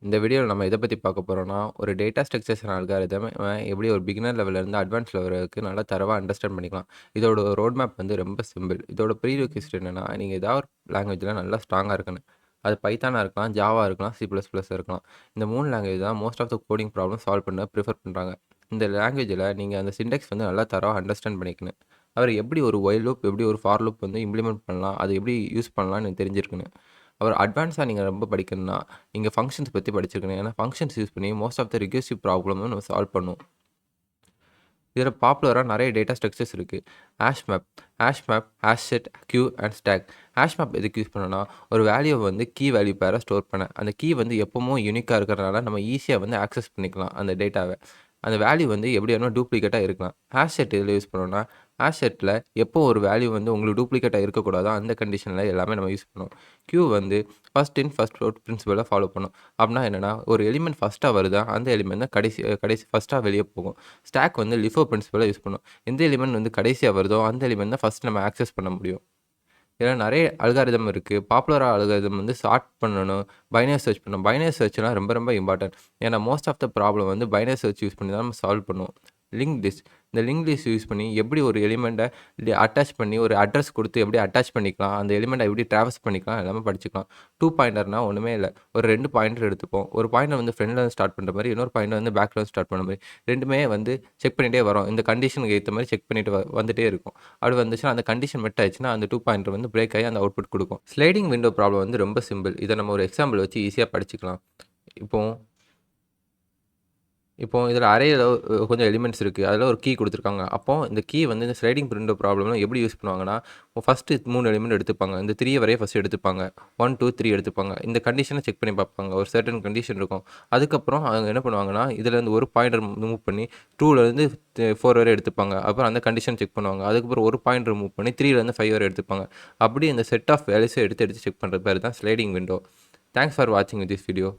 இந்த வீடியோவில் நம்ம எதை பற்றி பார்க்க போகிறோம்னா ஒரு டேட்டா ஸ்ட்ரக்சர்ஸ் அல்காரிதம் எப்படி ஒரு பிகினர் லெவல்லேருந்து அட்வான்ஸ் லெவலுக்கு நல்லா தரவாக அண்டர்ஸ்டாண்ட் பண்ணிக்கலாம். இதோட ரோட் மேப் வந்து ரொம்ப சிம்பிள். இதோட ப்ரீரிக்வெஸ்ட் என்னென்னா, நீங்கள் ஏதாவது ஒரு லாங்குவேஜில் நல்லா ஸ்ட்ராங்காக இருக்கணும். அது பைத்தானாக இருக்கலாம், ஜாவா இருக்கலாம், C++ இருக்கலாம். இந்த 3 லாங்குவேஜ் தான் most of the coding problem solve பண்ண ப்ரிஃபர் பண்ணுறாங்க. இந்த லாங்குவேஜில் நீங்கள் அந்த சிண்டெக்ஸ் வந்து நல்லா தரவாக அண்டர்ஸ்டாண்ட் பண்ணிக்கணும். அவர் எப்படி ஒரு ஒயில் லூப், எப்படி ஒரு ஃபார் லூப் வந்து இம்ப்ளிமெண்ட் பண்ணலாம், அது எப்படி யூஸ் பண்ணலாம்னு தெரிஞ்சிருக்கணும். அவர் அட்வான்ஸாக நீங்கள் ரொம்ப படிக்கணும்னா, நீங்கள் ஃபங்க்ஷன்ஸ் பற்றி படிச்சிருக்கணும். ஏன்னா ஃபங்க்ஷன்ஸ் யூஸ் பண்ணி மோஸ்ட் ஆஃப் த ரிகர்சிவ் ப்ராப்ளமும் நம்ம சால்வ் பண்ணுவோம். இதில் பாப்புலராக நிறைய டேட்டா ஸ்ட்ரக்சர்ஸ் இருக்குது. Hash map, hash set, queue and stack. Hash map எதுக்கு யூஸ் பண்ணோன்னா, ஒரு வேல்யூவை வந்து கீ வேல்யூ பேராக ஸ்டோர் பண்ண, அந்த கீ வந்து எப்பவும் யூனிக்காக இருக்கிறனால நம்ம ஈஸியாக வந்து ஆக்சஸ் பண்ணிக்கலாம் அந்த டேட்டாவை. அந்த வேல்யூ வந்து எப்படி வேணும் டூப்ளிகேட்டாக இருக்கலாம். ஹேஷ் செட் இதில் யூஸ் பண்ணோன்னா, ஹேஷ் செட்டில் எப்போ ஒரு வேல்யூ வந்து உங்களுக்கு டூப்ளிகேட்டாக இருக்கக்கூடாதோ அந்த கண்டிஷனில் எல்லாமே நம்ம யூஸ் பண்ணுவோம். கியூ வந்து ஃபர்ஸ்ட் இன் ஃபர்ஸ்ட் அவுட் பிரின்சிபலை ஃபாலோ பண்ணும். அப்படின்னா என்னென்னா, ஒரு எலிமெண்ட் ஃபஸ்ட்டாக வருதா அந்த எலிமெண்ட் தான் கடைசி ஃபஸ்ட்டாக வெளியே போகும். ஸ்டாக் வந்து லிஃபோ பிரின்சிபலை யூஸ் பண்ணும். எந்த எலிமெண்ட் வந்து கடைசியாக வருதோ அந்த எலிமெண்ட் தான் ஃபஸ்ட் நம்ம ஆக்சஸ் பண்ண முடியும். இதில் நிறைய அல்காரிதம் இருக்குது. பாப்புலராக அல்காரிதம் வந்து சார்ட் பண்ணணும், பைனரி சர்ச் பண்ணணும். பைனரி சர்ச்லாம் ரொம்ப ரொம்ப இம்பார்ட்டன்ட். ஏன்னா மோஸ்ட் ஆஃப் த ப்ராப்ளம் வந்து பைனரி சர்ச் யூஸ் பண்ணி தான் நம்ம சால்வ் பண்ணுவோம். லிங்க் லிஸ்ட், இந்த லிங்க் லிஸ்ட் யூஸ் பண்ணி எப்படி ஒரு எலிமெண்ட்டை அட்டாச் பண்ணி ஒரு அட்ரஸ் கொடுத்து எப்படி அட்டாச் பண்ணிக்கலாம், அந்த எலிமெண்ட்டை எப்படி ட்ராவல்ஸ் பண்ணிக்கலாம் எல்லாமே படிச்சுக்கலாம். 2 பாயிண்டர்னா ஒன்றுமே இல்லை. ஒரு 2 பாயிண்டர் எடுத்துப்போம். ஒரு பாயிண்டர் வந்து ஃப்ரண்ட்லேருந்து ஸ்டார்ட் பண்ணுற மாதிரி, இன்னொரு பாயிண்டர் வந்து பேக்லேருந்து ஸ்டார்ட் பண்ண மாதிரி. ரெண்டுமே வந்து செக் பண்ணிகிட்டே வரோம். இந்த கண்டிஷனுக்கு ஏற்ற மாதிரி செக் பண்ணிட்டு வந்துட்டே இருக்கும். அப்படி வந்துச்சுன்னா அந்த கண்டிஷன் மெட் ஆயிடுச்சுன்னா அந்த 2 பாயிண்டர் வந்து பிரேக் ஆகி அந்த அவுட்புட் கொடுக்கும். ஸ்லைடிங் விண்டோ ப்ராப்ளம் வந்து ரொம்ப சிம்பிள். இதை நம்ம ஒரு எக்ஸாம்பிள் வச்சு ஈஸியாக படிச்சுக்கலாம். இப்போ இதில் அரேயில் கொஞ்சம் எலிமெண்ட்ஸ் இருக்குது. அதில் ஒரு கீ கொடுத்துருக்காங்க. அப்போது இந்த கீ வந்து இந்த ஸ்லைடிங் விண்டோ ப்ராப்ளம்லாம் எப்படி யூஸ் பண்ணுவாங்கன்னா, ஃபஸ்ட்டு 3 எலிமெண்ட் எடுத்துப்பாங்க. இந்த 3 வரையே ஃபஸ்ட்டு எடுத்துப்பாங்க. 1, 2, 3 எடுத்துப்பாங்க. இந்த கண்டிஷனை செக் பண்ணி பார்ப்பாங்க. ஒரு சர்டன் கண்டிஷன் இருக்கும். அதுக்கப்புறம் அவங்க என்ன பண்ணுவாங்கன்னா, இதுலேருந்து ஒரு பாயிண்டர் மூவ் பண்ணி 2லேருந்து 4 வரை எடுத்துப்பாங்க. அப்புறம் அந்த கண்டிஷன் செக் பண்ணுவாங்க. அதுக்கப்புறம் ஒரு பாயிண்டர் மூவ் பண்ணி 3லேருந்து 5 வரை எடுத்துப்பாங்க. அப்படி இந்த செட் ஆஃப் வேல்யூஸை எடுத்து செக் பண்ணுற பேர் தான் ஸ்லைடிங் விண்டோ. தேங்க்ஸ் ஃபார் வாட்சிங் திஸ் வீடியோ.